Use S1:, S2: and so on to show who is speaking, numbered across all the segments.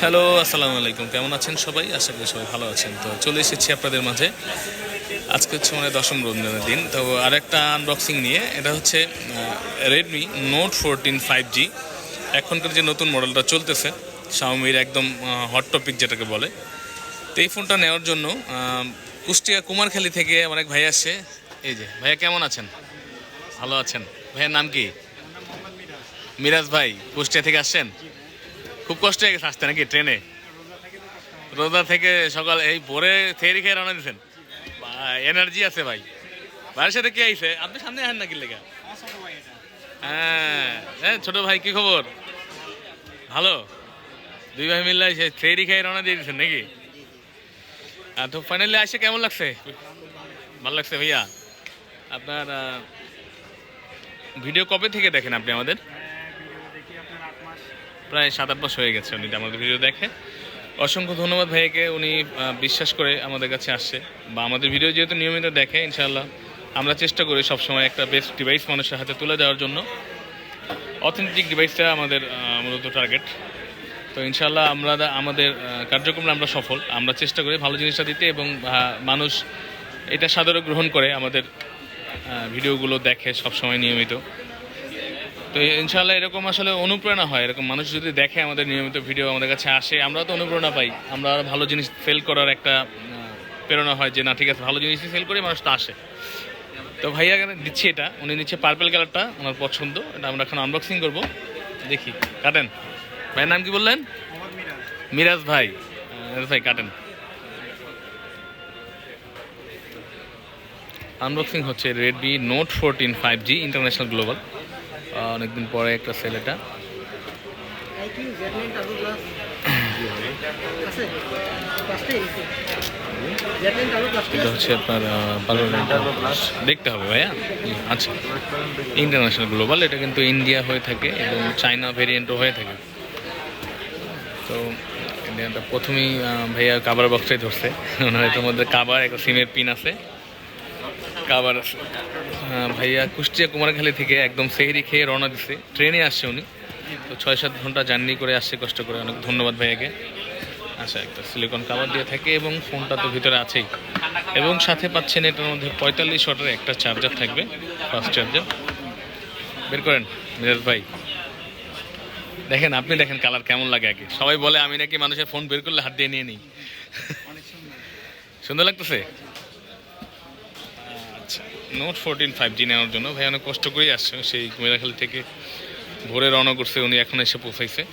S1: Hello, আসসালামু আলাইকুম। কেমন আছেন সবাই? আশা করি সবাই ভালো আছেন। তো চলে এসেছি আপনাদের মাঝে। আজকে হচ্ছে মানে দশম রমজানের দিন। তো আরেকটা আনবক্সিং নিয়ে, এটা হচ্ছে রেডমি নোট 14 5G। এখনকার যে নতুন মডেলটা চলতেছে শাওমির, একদম হট টপিক যেটাকে বলে। তো এই ফোনটা নেওয়ার জন্য কুষ্টিয়া কুমারখালী থেকে অনেক ভাই আসছে। এই যে ভাইয়া, কেমন আছেন? ভালো আছেন? ভাইয়ের নাম কি? মিরাজ ভাই, কুষ্টিয়া থেকে আসছেন? খুব কষ্ট হয়ে গেছে আসতে নাকি ট্রেনে? রোজা থেকে সকাল এই ভোরে থেরি খেয়ে রওনা দিয়েছেন? এনার্জি আছে ভাই। ভাইয়ের সাথে কে আইছে? আপনি সামনে আসেন নাকি লেগা? হ্যাঁ হ্যাঁ, ছোট ভাই, কি খবর? ভালো? দুই ভাই মিললে সে থেরি খেয়ে রওনা দিয়ে দিয়েছেন নাকি? তো ফাইনালি আসে কেমন লাগছে? ভালো লাগছে ভাইয়া। আপনার ভিডিও কবে থেকে দেখেন আপনি আমাদের? প্রায় 7-8 মাস হয়ে গেছে উনি আমাদের ভিডিও দেখে। অসংখ্য ধন্যবাদ ভাইয়াকে, উনি বিশ্বাস করে আমাদের কাছে আসছে, বা আমাদের ভিডিও যেহেতু নিয়মিত দেখে, ইনশাআল্লাহ আমরা চেষ্টা করি সবসময় একটা বেস্ট ডিভাইস মানুষের হাতে তুলে দেওয়ার জন্য। অথেন্টিক ডিভাইসটা আমাদের মূলত টার্গেট। তো ইনশাআল্লাহ আমাদের কার্যক্রমে আমরা সফল। আমরা চেষ্টা করি ভালো জিনিসটা দিতে, এবং মানুষ এটা সাদরে গ্রহণ করে, আমাদের ভিডিওগুলো দেখে সবসময় নিয়মিত। তো ইনশাআল্লাহ এরকম আসলে অনুপ্রেরণা হয়, এরকম মানুষ যদি দেখে আমাদের নিয়মিত ভিডিও, আমাদের কাছে আসে, আমরাও তো অনুপ্রেরণা পাই, আমরা আরও ভালো জিনিস সেল করার একটা প্রেরণা হয় যে না ঠিক আছে, ভালো জিনিসই সেল করে মানুষ তো আসে। তো ভাইয়া দিচ্ছি এটা, উনি নিচ্ছে পার্পল কালারটা, ওনার পছন্দ। এটা আমরা এখন আনবক্সিং করব, দেখি। কাটেন। ভাইয়ের নাম কি বললেন? মিরাজ ভাই। মিরাজ ভাই কাটেন। আনবক্সিং হচ্ছে Redmi note 14 5G international global. অনেকদিন পরে একটা সেল এটা। এটা হচ্ছে আপনার দেখতে হবে ভাইয়া। আচ্ছা, ইন্টারন্যাশনাল গ্লোবাল, এটা কিন্তু ইন্ডিয়া হয়ে থাকে এবং চায়না ভেরিয়েন্টও হয়ে থাকে। তো এটা প্রথমেই ভাইয়া কাবার বক্সটাই ধরছে। ওনার এটার মধ্যে কাবার একটা সিমের পিন আছে, কাবার আছে। ভাইয়া কুষ্টিয়া কুমারখালী থেকে একদম সেহরি খেয়ে রওনা দিচ্ছে, ট্রেনে আসছে উনি। তো 6-7 ঘন্টা জার্নি করে আসছে কষ্ট করে। অনেক ধন্যবাদ ভাইয়াকে। আচ্ছা, একটা সিলিকন কাভার দিয়ে থাকে, এবং ফোনটা তো ভিতরে আছেই, এবং সাথে পাচ্ছেন এটার মধ্যে 45 ওয়াটের একটা চার্জার থাকবে, ফাস্ট চার্জার। বের করেন মিরাজ ভাই, দেখেন, আপনি দেখেন কালার কেমন লাগে আগে। সবাই বলে আমি নাকি মানুষের ফোন বের করলে হাত দিয়ে নিয়ে নিই। সুন্দর লাগতেছে? আচ্ছা, নোট 14 5G নেওয়ার জন্য ভাই অনেক কষ্ট করেই আসছে, সেই কুমিরাখালী থেকে ভোরে রওনা করছে উনি, এখন এসে পৌঁছাইছে।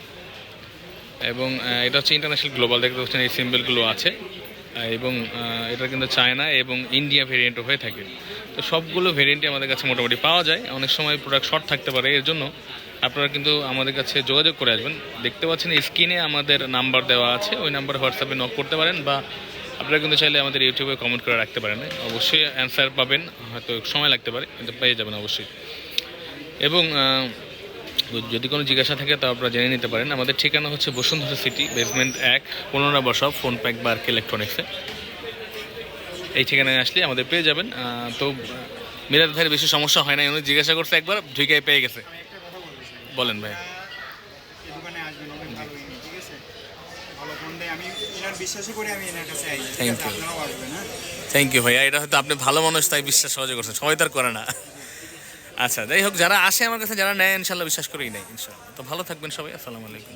S1: এবং এটা হচ্ছে ইন্টারন্যাশনাল গ্লোবাল, দেখতে পাচ্ছেন এই সিম্বলগুলো আছে। এবং এটা কিন্তু চায়না এবং ইন্ডিয়া ভেরিয়েন্টও হয়ে থাকে। তো সবগুলো ভেরিয়েন্টই আমাদের কাছে মোটামুটি পাওয়া যায়। অনেক সময় প্রোডাক্ট শর্ট থাকতে পারে, এর জন্য আপনারা কিন্তু আমাদের কাছে যোগাযোগ করে আসবেন। দেখতে পাচ্ছেন স্ক্রিনে আমাদের নাম্বার দেওয়া আছে, ওই নাম্বারে হোয়াটসঅ্যাপে নক করতে পারেন, বা আপনারা কিন্তু চাইলে আমাদের ইউটিউবে কমেন্ট করে রাখতে পারেন। অবশ্যই অ্যান্সার পাবেন, হয়তো সময় লাগতে পারে, কিন্তু পেয়ে যাবেন অবশ্যই। এবং যদি কোনো জিজ্ঞাসা থাকে তা আপনারা জেনে নিতে পারেন। আমাদের ঠিকানা হচ্ছে বসুন্ধরা সিটি, বেসমেন্ট 1, 15 নম্বর শপ, ফোন প্যাক বা আরকে ইলেকট্রনিক্সে। এই ঠিকানায় আসলে আমাদের পেয়ে যাবেন। তো মিরাজ ভাইয়ের বেশি সমস্যা হয় না, উনি জিজ্ঞাসা করছে একবার, ঢুকে পেয়ে গেছে। বলেন ভাই। থ্যাংক ইউ ভাইয়া, এটা হয়তো আপনি ভালো মানুষ তাই বিশ্বাস সহজে করছেন, সবাই তার করে না। আচ্ছা, যাই হোক, যারা আসে আমার কাছে, যারা নেয় ইনশাল্লাহ বিশ্বাস করেই নেয় ইনশাল্লাহ। তো ভালো থাকবেন সবাই, আসসালামু আলাইকুম।